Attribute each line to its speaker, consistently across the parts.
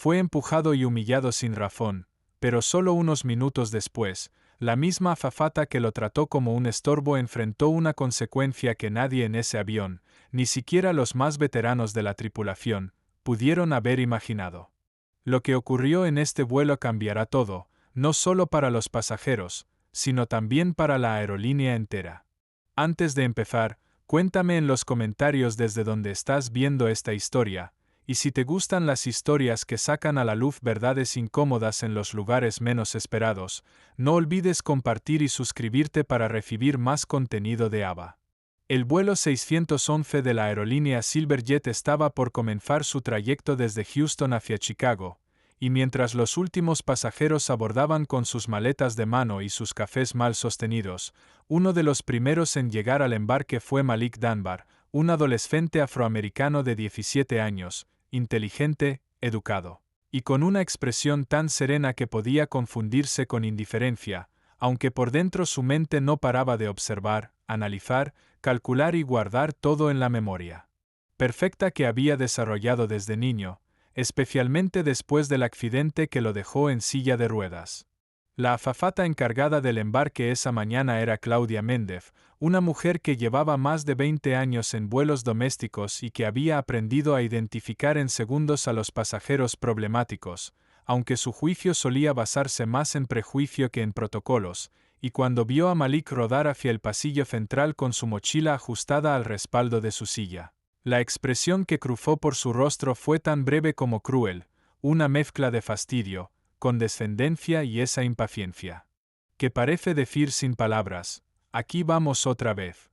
Speaker 1: Fue empujado y humillado sin razón, pero solo unos minutos después, la misma azafata que lo trató como un estorbo enfrentó una consecuencia que nadie en ese avión, ni siquiera los más veteranos de la tripulación, pudieron haber imaginado. Lo que ocurrió en este vuelo cambiará todo, no solo para los pasajeros, sino también para la aerolínea entera. Antes de empezar, cuéntame en los comentarios desde donde estás viendo esta historia, y si te gustan las historias que sacan a la luz verdades incómodas en los lugares menos esperados, no olvides compartir y suscribirte para recibir más contenido de AVA. El vuelo 611 de la aerolínea Silverjet estaba por comenzar su trayecto desde Houston hacia Chicago, y mientras los últimos pasajeros abordaban con sus maletas de mano y sus cafés mal sostenidos, uno de los primeros en llegar al embarque fue Malik Dunbar, un adolescente afroamericano de 17 años, inteligente, educado, y con una expresión tan serena que podía confundirse con indiferencia, aunque por dentro su mente no paraba de observar, analizar, calcular y guardar todo en la memoria perfecta que había desarrollado desde niño, especialmente después del accidente que lo dejó en silla de ruedas. La azafata encargada del embarque esa mañana era Claudia Méndez, una mujer que llevaba más de 20 años en vuelos domésticos y que había aprendido a identificar en segundos a los pasajeros problemáticos, aunque su juicio solía basarse más en prejuicio que en protocolos, y cuando vio a Malik rodar hacia el pasillo central con su mochila ajustada al respaldo de su silla, la expresión que cruzó por su rostro fue tan breve como cruel, una mezcla de fastidio, condescendencia y esa impaciencia que parece decir sin palabras, aquí vamos otra vez.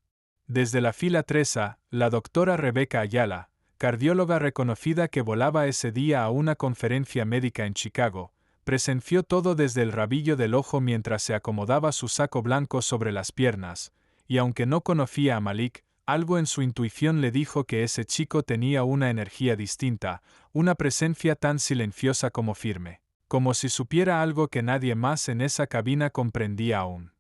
Speaker 1: Desde la fila 3A, la doctora Rebeca Ayala, cardióloga reconocida que volaba ese día a una conferencia médica en Chicago, presenció todo desde el rabillo del ojo mientras se acomodaba su saco blanco sobre las piernas, y aunque no conocía a Malik, algo en su intuición le dijo que ese chico tenía una energía distinta, una presencia tan silenciosa como firme, como si supiera algo que nadie más en esa cabina comprendía aún.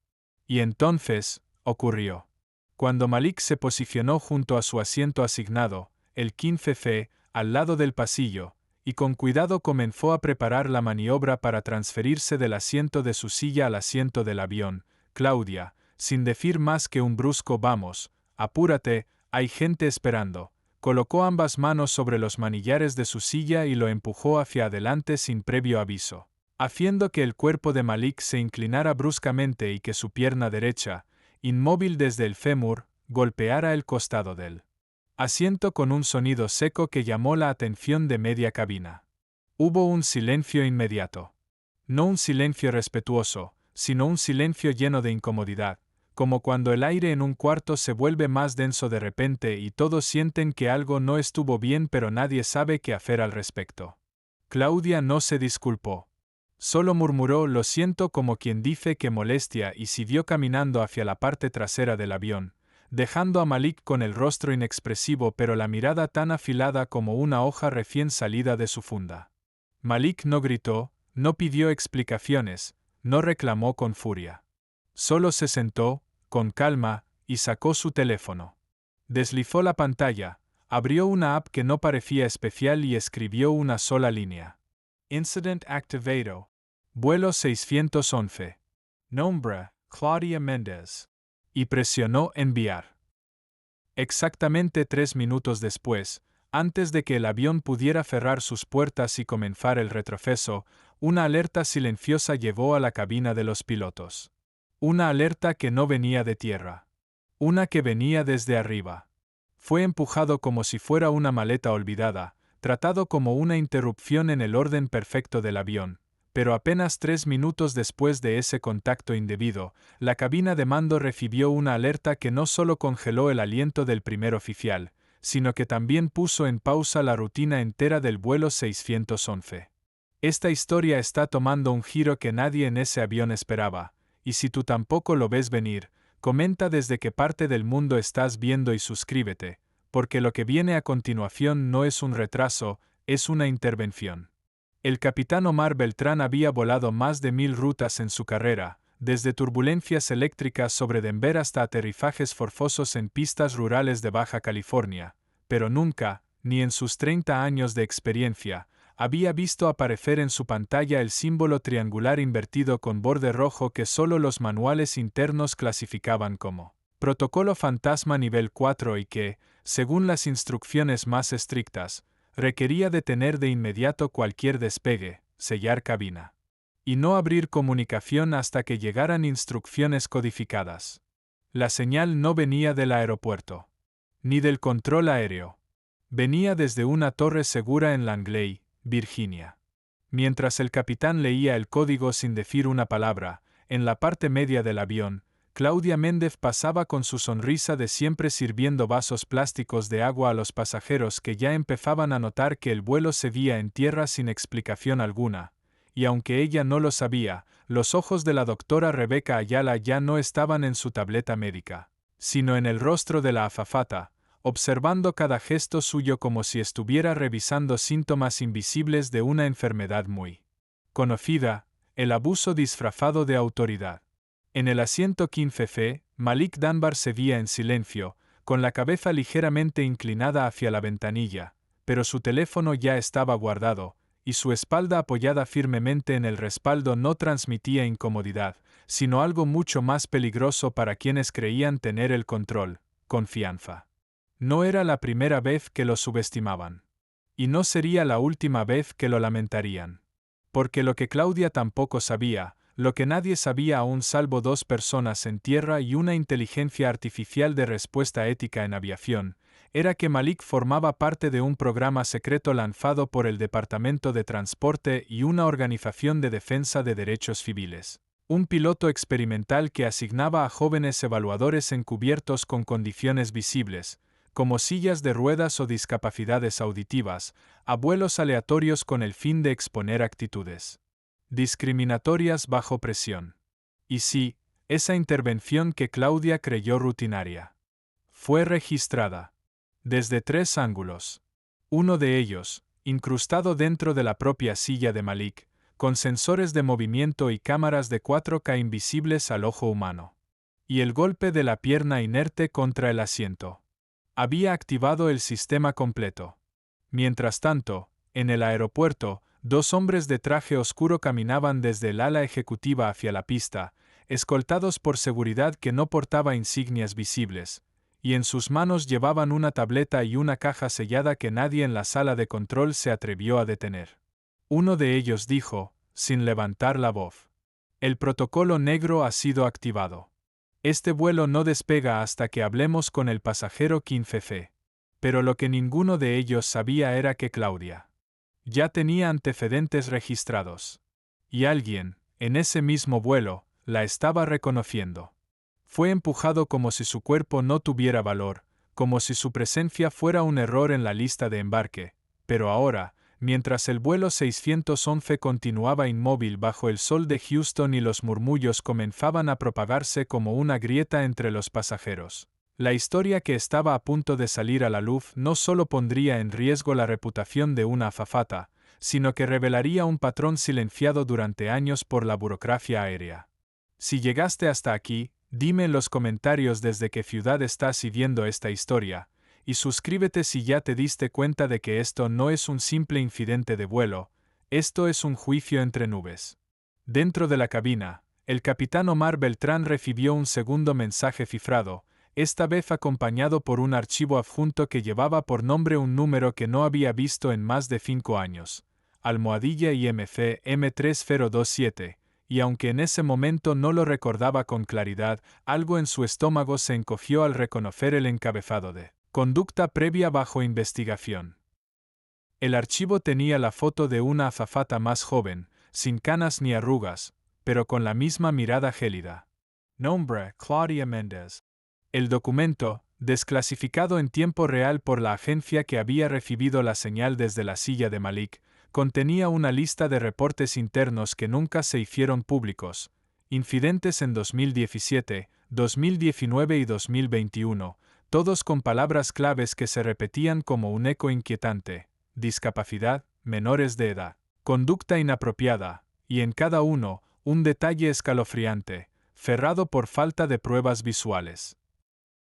Speaker 1: Y entonces, ocurrió. Cuando Malik se posicionó junto a su asiento asignado, el 15C, al lado del pasillo, y con cuidado comenzó a preparar la maniobra para transferirse del asiento de su silla al asiento del avión, Claudia, sin decir más que un brusco vamos, apúrate, hay gente esperando, colocó ambas manos sobre los manillares de su silla y lo empujó hacia adelante sin previo aviso, haciendo que el cuerpo de Malik se inclinara bruscamente y que su pierna derecha, inmóvil desde el fémur, golpeara el costado del asiento con un sonido seco que llamó la atención de media cabina. Hubo un silencio inmediato. No un silencio respetuoso, sino un silencio lleno de incomodidad, como cuando el aire en un cuarto se vuelve más denso de repente y todos sienten que algo no estuvo bien pero nadie sabe qué hacer al respecto. Claudia no se disculpó. Solo murmuró lo siento como quien dice que molestia y siguió caminando hacia la parte trasera del avión, dejando a Malik con el rostro inexpresivo pero la mirada tan afilada como una hoja recién salida de su funda. Malik no gritó, no pidió explicaciones, no reclamó con furia. Solo se sentó, con calma, y sacó su teléfono. Deslizó la pantalla, abrió una app que no parecía especial y escribió una sola línea. Incident activado. Vuelo 611. Nombre, Claudia Méndez. Y presionó enviar. Exactamente 3 minutos después, antes de que el avión pudiera cerrar sus puertas y comenzar el retroceso, una alerta silenciosa llegó a la cabina de los pilotos. Una alerta que no venía de tierra. Una que venía desde arriba. Fue empujado como si fuera una maleta olvidada, tratado como una interrupción en el orden perfecto del avión. Pero apenas 3 minutos después de ese contacto indebido, la cabina de mando recibió una alerta que no solo congeló el aliento del primer oficial, sino que también puso en pausa la rutina entera del vuelo 611. Esta historia está tomando un giro que nadie en ese avión esperaba, y si tú tampoco lo ves venir, comenta desde qué parte del mundo estás viendo y suscríbete, porque lo que viene a continuación no es un retraso, es una intervención. El capitán Omar Beltrán había volado más de 1000 rutas en su carrera, desde turbulencias eléctricas sobre Denver hasta aterrizajes forzosos en pistas rurales de Baja California, pero nunca, ni en sus 30 años de experiencia, Había visto aparecer en su pantalla el símbolo triangular invertido con borde rojo que solo los manuales internos clasificaban como Protocolo Fantasma nivel 4 y que, según las instrucciones más estrictas, requería detener de inmediato cualquier despegue, sellar cabina y no abrir comunicación hasta que llegaran instrucciones codificadas. La señal no venía del aeropuerto, ni del control aéreo. Venía desde una torre segura en Langley, Virginia. Mientras el capitán leía el código sin decir una palabra, en la parte media del avión, Claudia Méndez pasaba con su sonrisa de siempre sirviendo vasos plásticos de agua a los pasajeros que ya empezaban a notar que el vuelo seguía en tierra sin explicación alguna. Y aunque ella no lo sabía, los ojos de la doctora Rebeca Ayala ya no estaban en su tableta médica, sino en el rostro de la azafata, observando cada gesto suyo como si estuviera revisando síntomas invisibles de una enfermedad muy conocida, el abuso disfrazado de autoridad. En el asiento 15C, Malik Dunbar seguía en silencio, con la cabeza ligeramente inclinada hacia la ventanilla, pero su teléfono ya estaba guardado, y su espalda apoyada firmemente en el respaldo no transmitía incomodidad, sino algo mucho más peligroso para quienes creían tener el control: confianza. No era la primera vez que lo subestimaban. Y no sería la última vez que lo lamentarían. Porque lo que Claudia tampoco sabía, lo que nadie sabía aún salvo 2 personas en tierra y una inteligencia artificial de respuesta ética en aviación, era que Malik formaba parte de un programa secreto lanzado por el Departamento de Transporte y una organización de defensa de derechos civiles. Un piloto experimental que asignaba a jóvenes evaluadores encubiertos con condiciones visibles, como sillas de ruedas o discapacidades auditivas, a vuelos aleatorios con el fin de exponer actitudes discriminatorias bajo presión. Y sí, esa intervención que Claudia creyó rutinaria fue registrada desde 3 ángulos. Uno de ellos, incrustado dentro de la propia silla de Malik, con sensores de movimiento y cámaras de 4K invisibles al ojo humano. Y el golpe de la pierna inerte contra el asiento había activado el sistema completo. Mientras tanto, en el aeropuerto, 2 hombres de traje oscuro caminaban desde el ala ejecutiva hacia la pista, escoltados por seguridad que no portaba insignias visibles, y en sus manos llevaban una tableta y una caja sellada que nadie en la sala de control se atrevió a detener. Uno de ellos dijo, sin levantar la voz: "El protocolo negro ha sido activado. Este vuelo no despega hasta que hablemos con el pasajero 15C. Pero lo que ninguno de ellos sabía era que Claudia ya tenía antecedentes registrados. Y alguien, en ese mismo vuelo, la estaba reconociendo. Fue empujado como si su cuerpo no tuviera valor, como si su presencia fuera un error en la lista de embarque, pero ahora, mientras el vuelo 611 continuaba inmóvil bajo el sol de Houston y los murmullos comenzaban a propagarse como una grieta entre los pasajeros, la historia que estaba a punto de salir a la luz no solo pondría en riesgo la reputación de una azafata, sino que revelaría un patrón silenciado durante años por la burocracia aérea. Si llegaste hasta aquí, dime en los comentarios desde qué ciudad estás siguiendo esta historia, y suscríbete si ya te diste cuenta de que esto no es un simple incidente de vuelo, esto es un juicio entre nubes. Dentro de la cabina, el capitán Omar Beltrán recibió un segundo mensaje cifrado, esta vez acompañado por un archivo adjunto que llevaba por nombre un número que no había visto en más de 5 años, almohadilla IMC M3027, y aunque en ese momento no lo recordaba con claridad, algo en su estómago se encogió al reconocer el encabezado de conducta previa bajo investigación. El archivo tenía la foto de una azafata más joven, sin canas ni arrugas, pero con la misma mirada gélida. Nombre: Claudia Méndez. El documento, desclasificado en tiempo real por la agencia que había recibido la señal desde la silla de Malik, contenía una lista de reportes internos que nunca se hicieron públicos, incidentes en 2017, 2019 y 2021, todos con palabras claves que se repetían como un eco inquietante: discapacidad, menores de edad, conducta inapropiada, y en cada uno, un detalle escalofriante, cerrado por falta de pruebas visuales.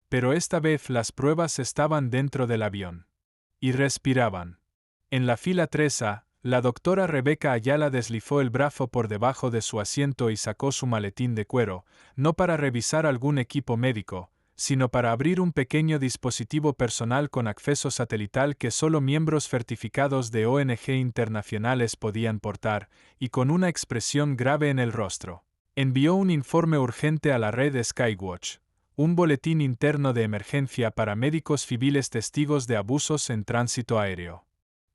Speaker 1: Pero esta vez las pruebas estaban dentro del avión. Y respiraban. En la fila 3A, La doctora Rebeca Ayala deslizó el brazo por debajo de su asiento y sacó su maletín de cuero, no para revisar algún equipo médico, sino para abrir un pequeño dispositivo personal con acceso satelital que solo miembros certificados de ONG internacionales podían portar, y con una expresión grave en el rostro. Envió un informe urgente a la red Skywatch, un boletín interno de emergencia para médicos civiles testigos de abusos en tránsito aéreo.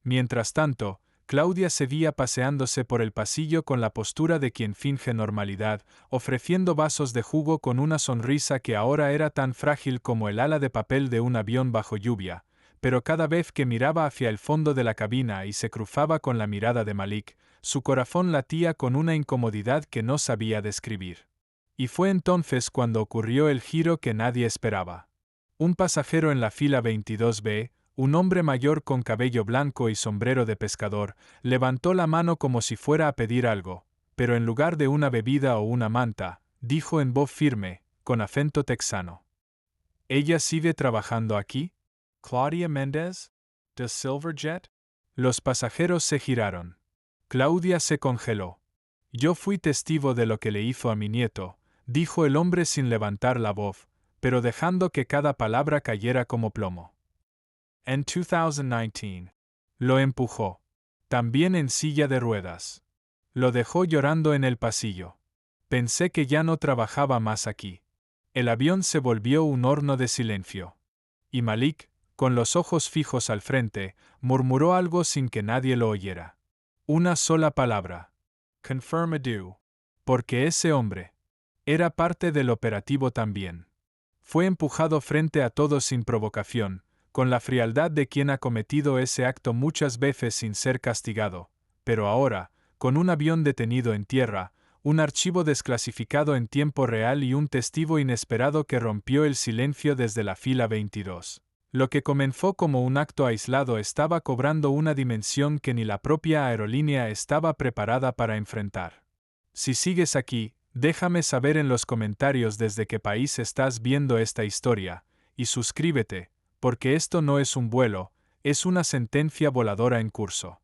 Speaker 1: Mientras tanto, Claudia seguía paseándose por el pasillo con la postura de quien finge normalidad, ofreciendo vasos de jugo con una sonrisa que ahora era tan frágil como el ala de papel de un avión bajo lluvia, pero cada vez que miraba hacia el fondo de la cabina y se cruzaba con la mirada de Malik, su corazón latía con una incomodidad que no sabía describir. Y fue entonces cuando ocurrió el giro que nadie esperaba. Un pasajero en la fila 22B, un hombre mayor con cabello blanco y sombrero de pescador, levantó la mano como si fuera a pedir algo, pero en lugar de una bebida o una manta, dijo en voz firme, con acento texano: ¿Ella sigue trabajando aquí? ¿Claudia Méndez? ¿De Silverjet? Los pasajeros se giraron. Claudia se congeló. Yo fui testigo de lo que le hizo a mi nieto, dijo el hombre sin levantar la voz, pero dejando que cada palabra cayera como plomo. En 2019. Lo empujó. También en silla de ruedas. Lo dejó llorando en el pasillo. Pensé que ya no trabajaba más aquí. El avión se volvió un horno de silencio. Y Malik, con los ojos fijos al frente, murmuró algo sin que nadie lo oyera. Una sola palabra. Confirm do. Porque ese hombre era parte del operativo también. Fue empujado frente a todos sin provocación, con la frialdad de quien ha cometido ese acto muchas veces sin ser castigado, pero ahora, con un avión detenido en tierra, un archivo desclasificado en tiempo real y un testigo inesperado que rompió el silencio desde la fila 22. Lo que comenzó como un acto aislado estaba cobrando una dimensión que ni la propia aerolínea estaba preparada para enfrentar. Si sigues aquí, déjame saber en los comentarios desde qué país estás viendo esta historia, y suscríbete, porque esto no es un vuelo, es una sentencia voladora en curso.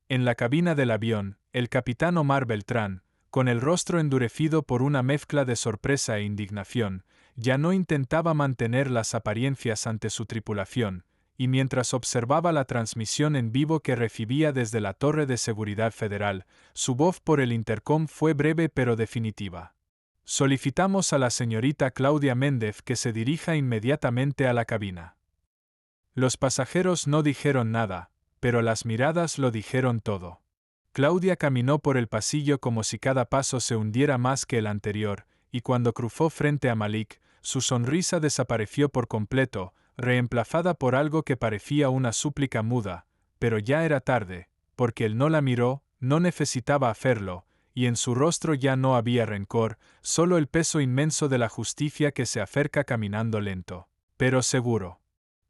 Speaker 1: En la cabina del avión, el capitán Omar Beltrán, con el rostro endurecido por una mezcla de sorpresa e indignación, ya no intentaba mantener las apariencias ante su tripulación, y mientras observaba la transmisión en vivo que recibía desde la Torre de Seguridad Federal, su voz por el intercom fue breve pero definitiva. Solicitamos a la señorita Claudia Méndez que se dirija inmediatamente a la cabina. Los pasajeros no dijeron nada, pero las miradas lo dijeron todo. Claudia caminó por el pasillo como si cada paso se hundiera más que el anterior, y cuando cruzó frente a Malik, su sonrisa desapareció por completo, reemplazada por algo que parecía una súplica muda, pero ya era tarde, porque él no la miró, no necesitaba hacerlo, y en su rostro ya no había rencor, solo el peso inmenso de la justicia que se acerca caminando lento, pero seguro.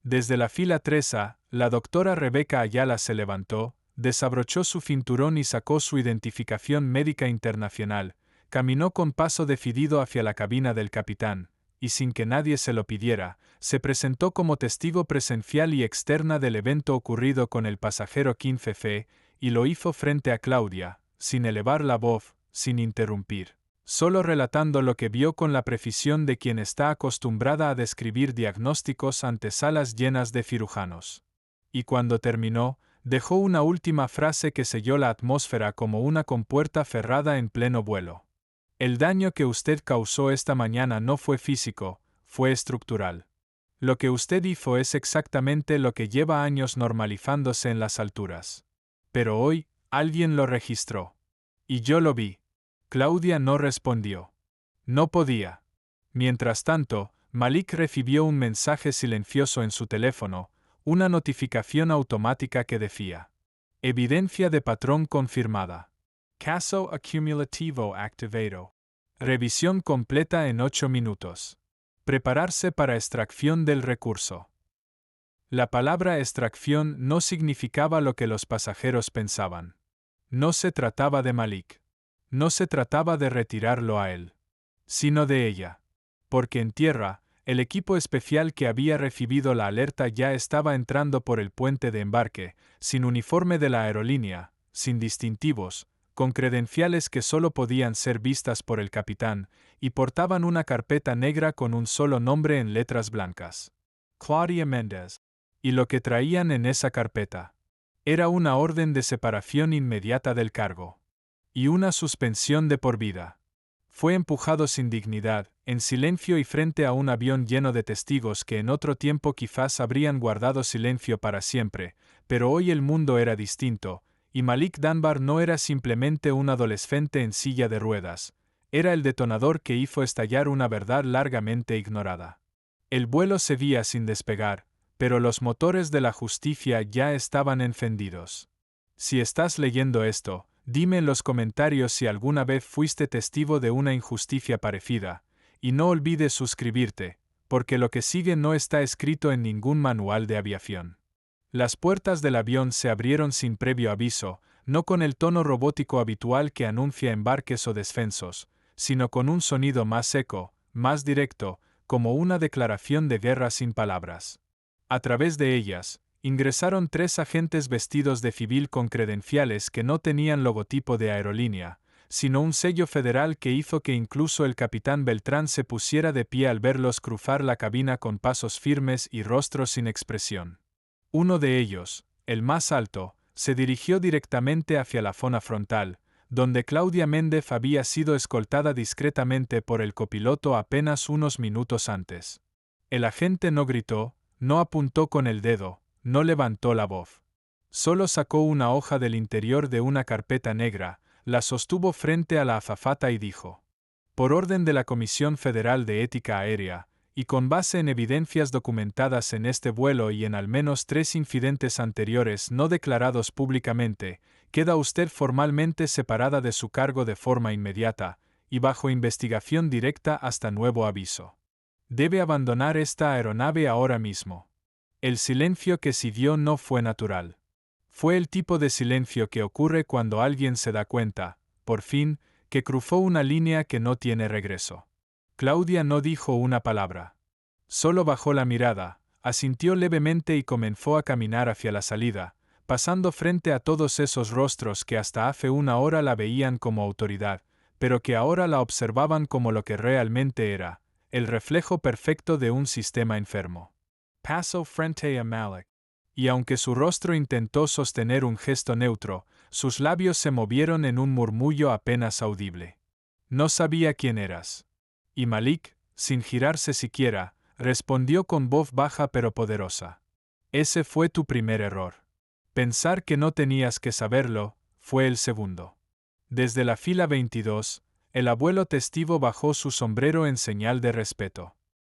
Speaker 1: Desde la fila 3A, la doctora Rebeca Ayala se levantó, desabrochó su cinturón y sacó su identificación médica internacional, caminó con paso decidido hacia la cabina del capitán, y sin que nadie se lo pidiera, se presentó como testigo presencial y externa del evento ocurrido con el pasajero 15C, y lo hizo frente a Claudia, sin elevar la voz, sin interrumpir, solo relatando lo que vio con la precisión de quien está acostumbrada a describir diagnósticos ante salas llenas de cirujanos. Y cuando terminó, dejó una última frase que selló la atmósfera como una compuerta cerrada en pleno vuelo. El daño que usted causó esta mañana no fue físico, fue estructural. Lo que usted hizo es exactamente lo que lleva años normalizándose en las alturas. Pero hoy, alguien lo registró. Y yo lo vi. Claudia no respondió. No podía. Mientras tanto, Malik recibió un mensaje silencioso en su teléfono, una notificación automática que decía: evidencia de patrón confirmada. Caso acumulativo activado. Revisión completa en 8 minutos. Prepararse para extracción del recurso. La palabra extracción no significaba lo que los pasajeros pensaban. No se trataba de Malik. No se trataba de retirarlo a él, sino de ella. Porque en tierra, el equipo especial que había recibido la alerta ya estaba entrando por el puente de embarque, sin uniforme de la aerolínea, sin distintivos, con credenciales que solo podían ser vistas por el capitán, y portaban una carpeta negra con un solo nombre en letras blancas. Claudia Méndez. Y lo que traían en esa carpeta era una orden de separación inmediata del cargo y una suspensión de por vida. Fue empujado sin dignidad, en silencio y frente a un avión lleno de testigos que en otro tiempo quizás habrían guardado silencio para siempre, pero hoy el mundo era distinto, y Malik Dunbar no era simplemente un adolescente en silla de ruedas, era el detonador que hizo estallar una verdad largamente ignorada. El vuelo seguía sin despegar, pero los motores de la justicia ya estaban encendidos. Si estás leyendo esto, dime en los comentarios si alguna vez fuiste testigo de una injusticia parecida, y no olvides suscribirte, porque lo que sigue no está escrito en ningún manual de aviación. Las puertas del avión se abrieron sin previo aviso, no con el tono robótico habitual que anuncia embarques o descensos, sino con un sonido más seco, más directo, como una declaración de guerra sin palabras. A través de ellas, ingresaron 3 agentes vestidos de civil con credenciales que no tenían logotipo de aerolínea, sino un sello federal que hizo que incluso el capitán Beltrán se pusiera de pie al verlos cruzar la cabina con pasos firmes y rostros sin expresión. Uno de ellos, el más alto, se dirigió directamente hacia la zona frontal, donde Claudia Méndez había sido escoltada discretamente por el copiloto apenas unos minutos antes. El agente no gritó, no apuntó con el dedo, no levantó la voz. Solo sacó una hoja del interior de una carpeta negra, la sostuvo frente a la azafata y dijo: por orden de la Comisión Federal de Ética Aérea, y con base en evidencias documentadas en este vuelo y en al menos 3 incidentes anteriores no declarados públicamente, queda usted formalmente separada de su cargo de forma inmediata, y bajo investigación directa hasta nuevo aviso. Debe abandonar esta aeronave ahora mismo. El silencio que siguió no fue natural. Fue el tipo de silencio que ocurre cuando alguien se da cuenta, por fin, que cruzó una línea que no tiene regreso. Claudia no dijo una palabra. Solo bajó la mirada, asintió levemente y comenzó a caminar hacia la salida, pasando frente a todos esos rostros que hasta hace una hora la veían como autoridad, pero que ahora la observaban como lo que realmente era, el reflejo perfecto de un sistema enfermo. Pasó frente a Malik. Y aunque su rostro intentó sostener un gesto neutro, sus labios se movieron en un murmullo apenas audible. No sabía quién eras. Y Malik, sin girarse siquiera, respondió con voz baja pero poderosa. Ese fue tu primer error. Pensar que no tenías que saberlo, fue el segundo. Desde la fila 22, el abuelo testigo bajó su sombrero en señal de respeto.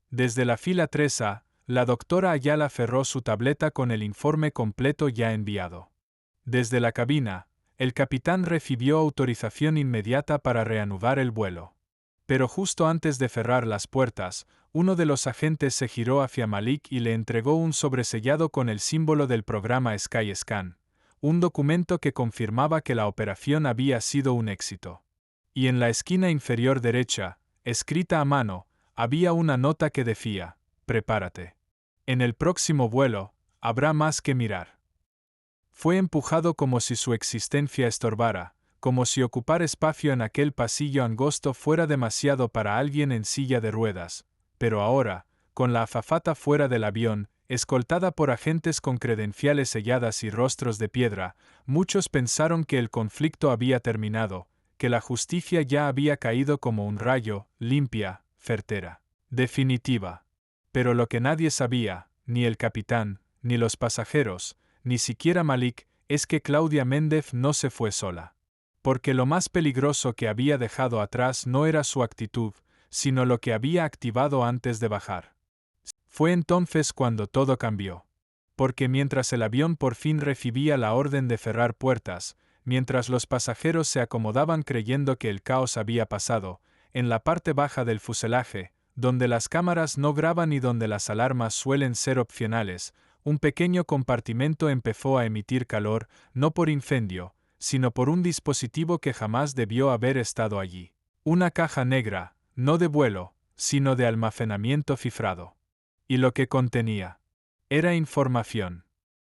Speaker 1: Desde la fila 3A, la doctora Ayala cerró su tableta con el informe completo ya enviado. Desde la cabina, el capitán recibió autorización inmediata para reanudar el vuelo. Pero justo antes de cerrar las puertas, uno de los agentes se giró hacia Malik y le entregó un sobresellado con el símbolo del programa SkyScan, un documento que confirmaba que la operación había sido un éxito. Y en la esquina inferior derecha, escrita a mano, había una nota que decía: prepárate. En el próximo vuelo, habrá más que mirar. Fue empujado como si su existencia estorbara, como si ocupar espacio en aquel pasillo angosto fuera demasiado para alguien en silla de ruedas, pero ahora, con la azafata fuera del avión, escoltada por agentes con credenciales selladas y rostros de piedra, muchos pensaron que el conflicto había terminado, que la justicia ya había caído como un rayo, limpia, certera, definitiva. Pero lo que nadie sabía, ni el capitán, ni los pasajeros, ni siquiera Malik, es que Claudia Méndez no se fue sola. Porque lo más peligroso que había dejado atrás no era su actitud, sino lo que había activado antes de bajar. Fue entonces cuando todo cambió. Porque mientras el avión por fin recibía la orden de cerrar puertas, mientras los pasajeros se acomodaban creyendo que el caos había pasado, en la parte baja del fuselaje, donde las cámaras no graban y donde las alarmas suelen ser opcionales, un pequeño compartimento empezó a emitir calor, no por incendio, sino por un dispositivo que jamás debió haber estado allí. Una caja negra, no de vuelo, sino de almacenamiento cifrado. Y lo que contenía era información.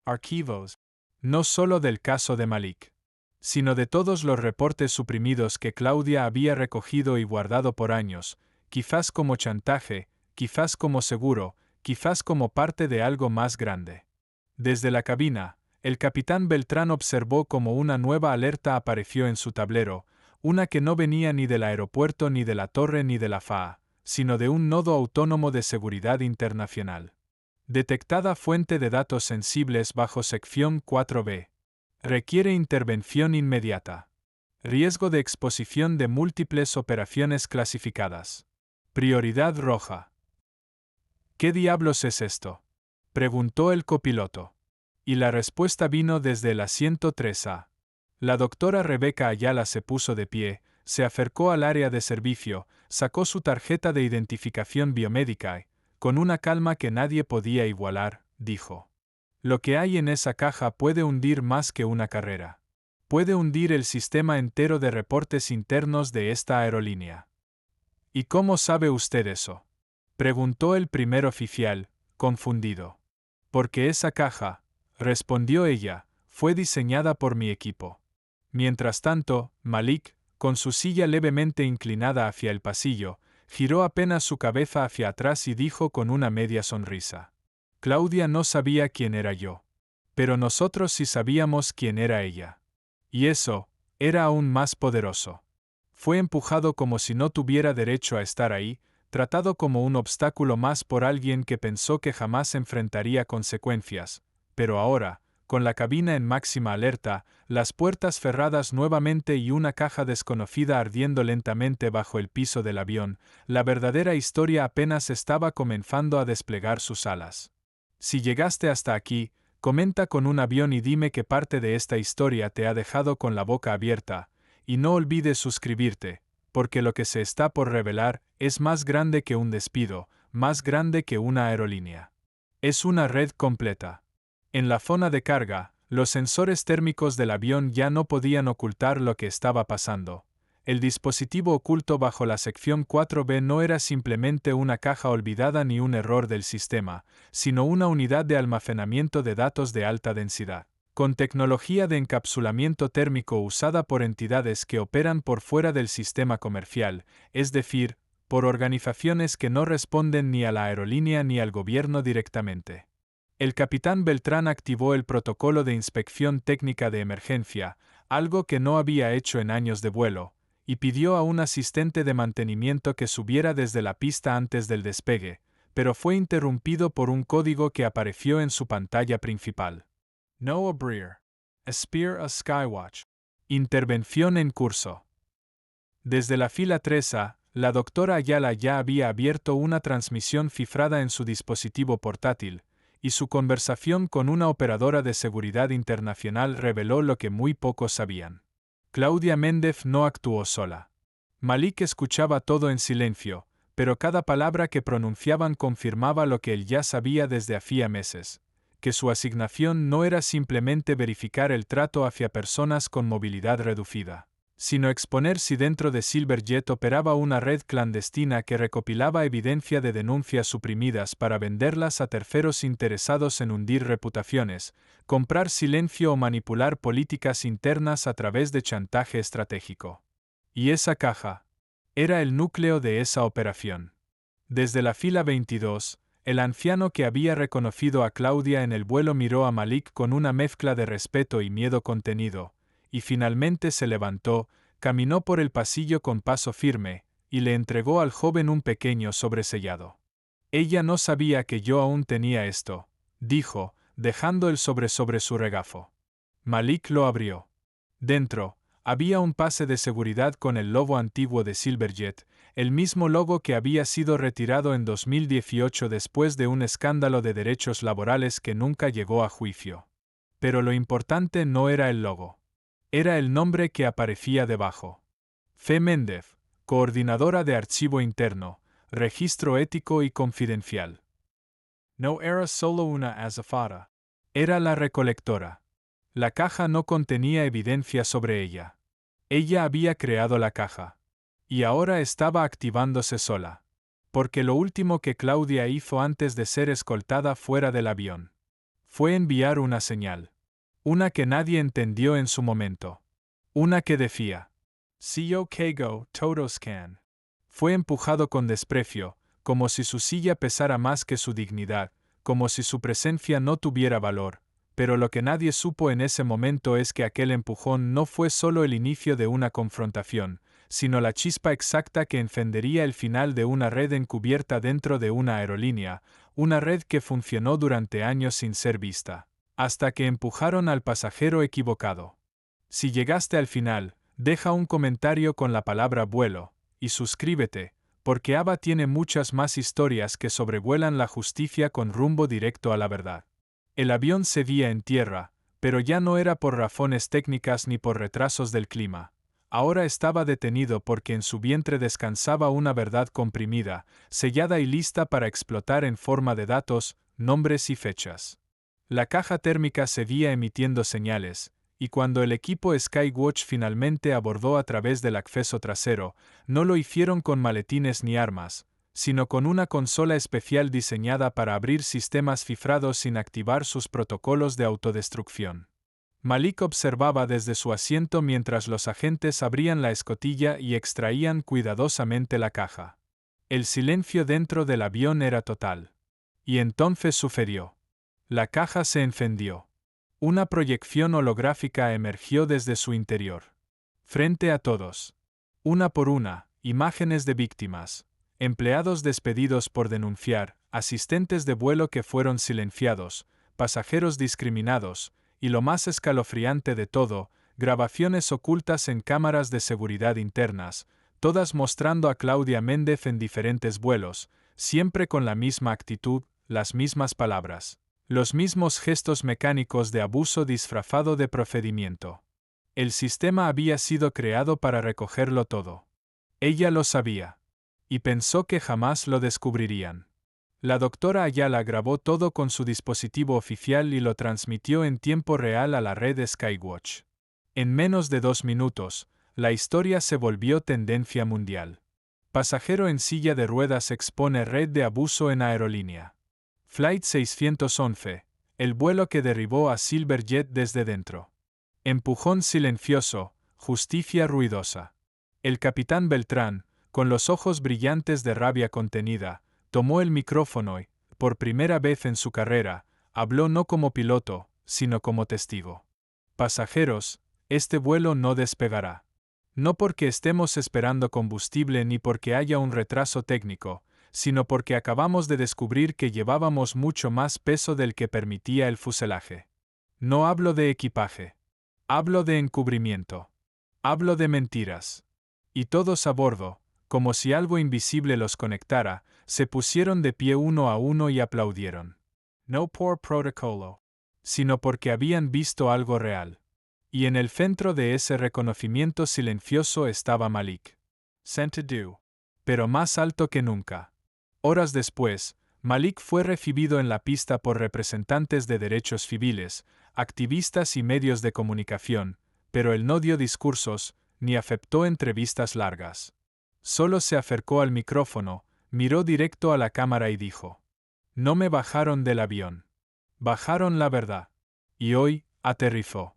Speaker 1: Archivos. No solo del caso de Malik. sino de todos los reportes suprimidos que Claudia había recogido y guardado por años, quizás como chantaje, quizás como seguro, quizás como parte de algo más grande. Desde la cabina, el capitán Beltrán observó cómo una nueva alerta apareció en su tablero, una que no venía ni del aeropuerto ni de la torre ni de la FAA, sino de un nodo autónomo de seguridad internacional. Detectada fuente de datos sensibles bajo sección 4B. Requiere intervención inmediata. Riesgo de exposición de múltiples operaciones clasificadas. Prioridad roja. ¿Qué diablos es esto?, preguntó el copiloto. Y la respuesta vino desde el asiento 3A. La doctora Rebeca Ayala se puso de pie, se acercó al área de servicio, sacó su tarjeta de identificación biomédica y, con una calma que nadie podía igualar, dijo: lo que hay en esa caja puede hundir más que una carrera. Puede hundir el sistema entero de reportes internos de esta aerolínea. ¿Y cómo sabe usted eso?, preguntó el primer oficial, confundido. Porque esa caja, respondió ella, fue diseñada por mi equipo. Mientras tanto, Malik, con su silla levemente inclinada hacia el pasillo, giró apenas su cabeza hacia atrás y dijo con una media sonrisa: Claudia no sabía quién era yo. Pero nosotros sí sabíamos quién era ella. Y eso, era aún más poderoso. Fue empujado como si no tuviera derecho a estar ahí, tratado como un obstáculo más por alguien que pensó que jamás enfrentaría consecuencias, pero ahora, con la cabina en máxima alerta, las puertas cerradas nuevamente y una caja desconocida ardiendo lentamente bajo el piso del avión, la verdadera historia apenas estaba comenzando a desplegar sus alas. Si llegaste hasta aquí, comenta con un avión y dime qué parte de esta historia te ha dejado con la boca abierta, y no olvides suscribirte, porque lo que se está por revelar es más grande que un despido, más grande que una aerolínea. Es una red completa. En la zona de carga, los sensores térmicos del avión ya no podían ocultar lo que estaba pasando. El dispositivo oculto bajo la sección 4B no era simplemente una caja olvidada ni un error del sistema, sino una unidad de almacenamiento de datos de alta densidad, con tecnología de encapsulamiento térmico usada por entidades que operan por fuera del sistema comercial, es decir, por organizaciones que no responden ni a la aerolínea ni al gobierno directamente. El capitán Beltrán activó el protocolo de inspección técnica de emergencia, algo que no había hecho en años de vuelo, y pidió a un asistente de mantenimiento que subiera desde la pista antes del despegue, pero fue interrumpido por un código que apareció en su pantalla principal. No abrir. Spear a Skywatch. Intervención en curso. Desde la fila 3A, la doctora Ayala ya había abierto una transmisión cifrada en su dispositivo portátil, y su conversación con una operadora de seguridad internacional reveló lo que muy pocos sabían. Claudia Méndez no actuó sola. Malik escuchaba todo en silencio, pero cada palabra que pronunciaban confirmaba lo que él ya sabía desde hacía meses, que su asignación no era simplemente verificar el trato hacia personas con movilidad reducida, sino exponer si dentro de Silverjet operaba una red clandestina que recopilaba evidencia de denuncias suprimidas para venderlas a terceros interesados en hundir reputaciones, comprar silencio o manipular políticas internas a través de chantaje estratégico. Y esa caja era el núcleo de esa operación. Desde la fila 22, el anciano que había reconocido a Claudia en el vuelo miró a Malik con una mezcla de respeto y miedo contenido, y finalmente se levantó, caminó por el pasillo con paso firme, y le entregó al joven un pequeño sobresellado. Ella no sabía que yo aún tenía esto, dijo, dejando el sobre su regazo. Malik lo abrió. Dentro, había un pase de seguridad con el logo antiguo de Silverjet, el mismo logo que había sido retirado en 2018 después de un escándalo de derechos laborales que nunca llegó a juicio. Pero lo importante no era el logo. Era el nombre que aparecía debajo. C. Méndez, coordinadora de archivo interno, registro ético y confidencial. No era solo una azafata. Era la recolectora. La caja no contenía evidencia sobre ella. Ella había creado la caja. Y ahora estaba activándose sola. Porque lo último que Claudia hizo antes de ser escoltada fuera del avión fue enviar una señal. Una que nadie entendió en su momento. Una que decía: "Sio Keigo Totoscan". Fue empujado con desprecio, como si su silla pesara más que su dignidad, como si su presencia no tuviera valor, pero lo que nadie supo en ese momento es que aquel empujón no fue solo el inicio de una confrontación, sino la chispa exacta que encendería el final de una red encubierta dentro de una aerolínea, una red que funcionó durante años sin ser vista, hasta que empujaron al pasajero equivocado. Si llegaste al final, deja un comentario con la palabra vuelo, y suscríbete, porque Ava tiene muchas más historias que sobrevuelan la justicia con rumbo directo a la verdad. El avión seguía en tierra, pero ya no era por razones técnicas ni por retrasos del clima. Ahora estaba detenido porque en su vientre descansaba una verdad comprimida, sellada y lista para explotar en forma de datos, nombres y fechas. La caja térmica seguía emitiendo señales, y cuando el equipo Skywatch finalmente abordó a través del acceso trasero, no lo hicieron con maletines ni armas, sino con una consola especial diseñada para abrir sistemas cifrados sin activar sus protocolos de autodestrucción. Malik observaba desde su asiento mientras los agentes abrían la escotilla y extraían cuidadosamente la caja. El silencio dentro del avión era total. Y entonces sucedió. La caja se encendió. Una proyección holográfica emergió desde su interior. Frente a todos. Una por una, imágenes de víctimas, empleados despedidos por denunciar, asistentes de vuelo que fueron silenciados, pasajeros discriminados, y lo más escalofriante de todo, grabaciones ocultas en cámaras de seguridad internas, todas mostrando a Claudia Méndez en diferentes vuelos, siempre con la misma actitud, las mismas palabras. Los mismos gestos mecánicos de abuso disfrazado de procedimiento. El sistema había sido creado para recogerlo todo. Ella lo sabía. Y pensó que jamás lo descubrirían. La doctora Ayala grabó todo con su dispositivo oficial y lo transmitió en tiempo real a la red Skywatch. En menos de 2 minutos, la historia se volvió tendencia mundial. Pasajero en silla de ruedas expone red de abuso en aerolínea. Flight 611, el vuelo que derribó a Silverjet desde dentro. Empujón silencioso, justicia ruidosa. El capitán Beltrán, con los ojos brillantes de rabia contenida, tomó el micrófono y, por primera vez en su carrera, habló no como piloto, sino como testigo. Pasajeros, este vuelo no despegará. No porque estemos esperando combustible ni porque haya un retraso técnico, sino porque acabamos de descubrir que llevábamos mucho más peso del que permitía el fuselaje. No hablo de equipaje. Hablo de encubrimiento. Hablo de mentiras. Y todos a bordo, como si algo invisible los conectara, se pusieron de pie uno a uno y aplaudieron. No por protocolo, sino porque habían visto algo real. Y en el centro de ese reconocimiento silencioso estaba Malik. Sentadu. Pero más alto que nunca. Horas después, Malik fue recibido en la pista por representantes de derechos civiles, activistas y medios de comunicación, pero él no dio discursos, ni aceptó entrevistas largas. Solo se acercó al micrófono, miró directo a la cámara y dijo: "No me bajaron del avión. Bajaron la verdad. Y hoy, aterrizó.